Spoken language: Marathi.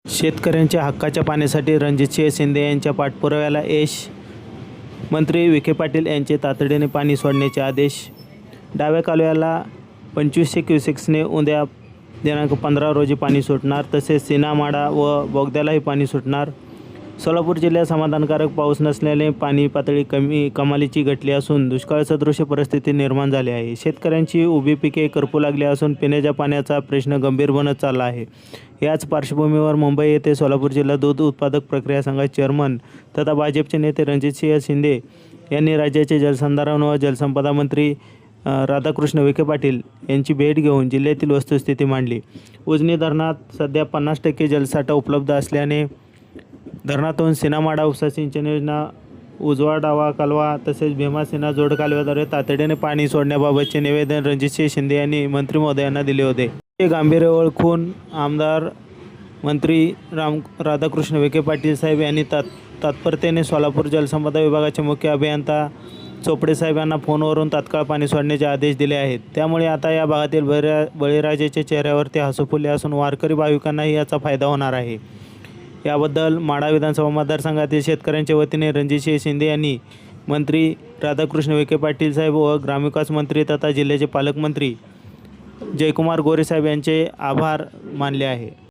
शेतकऱ्यांच्या हक्काच्या पाण्यासाठी रणजितसिंह शिंदे यांच्या पाठपुराव्याला यश. मंत्री विखे पाटील यांचे तातडीने पाणी सोडण्याचे आदेश. डाव्या कालव्याला 2500 क्युसेक्सने उद्या दिनांक 15 रोजी पाणी सुटणार. तसेच सीना-माडा व बोगद्यालाही पाणी सुटणार. सोलापूर जिल्ह्यात समाधानकारक पाऊस नसल्याने पाणी पातळी कमालीची घटली असून दुष्काळसदृश परिस्थिती निर्माण झाली आहे. शेतकऱ्यांची उभी पिके करपू लागली असून पिण्याच्या पाण्याचा प्रश्न गंभीर बनत चालला आहे. याच पार्श्वभूमीवर मुंबई येथे सोलापूर जिल्हा दूध उत्पादक प्रक्रिया संघाचे चेअरमन तथा भाजपचे नेते रणजितसिंह शिंदे यांनी राज्याचे जलसंधारण व जलसंपदा मंत्री राधाकृष्ण विखे पाटील यांची भेट घेऊन जिल्ह्यातील वस्तुस्थिती मांडली. उजनी धरणात सध्या 50% जलसाठा उपलब्ध असल्याने धरणातून सीना-माडा उपसा सिंचन योजना, उजवा डावा कालवा तसेच भीमा-सीना जोड कालव्याद्वारे तातडीने पाणी सोडण्याबाबतचे निवेदन रणजितसिंह शिंदे यांनी मंत्री महोदयांना दिले होते. हे गांभीर्य ओळखून आमदार मंत्री राधाकृष्ण विखे पाटील साहेब यांनी तत्परतेने सोलापूर जलसंपदा विभागाचे मुख्य अभियंता चोपडे साहेब यांना फोनवरून तात्काळ पाणी सोडण्याचे आदेश दिले आहेत. त्यामुळे आता या भागातील बळीराजाच्या चेहऱ्यावरती हसू फुलले असून वारकरी भाविकांनाही याचा फायदा होणार आहे. याबद्दल माढा विधानसभा मतदारसंघातील शेतकऱ्यांच्या वतीने रणजितसिंह शिंदे यांनी मंत्री राधाकृष्ण विखे पाटील साहेब व ग्रामविकास मंत्री तथा जिल्ह्याचे पालकमंत्री जयकुमार गोरे साहेब यांचे आभार मानले आहे.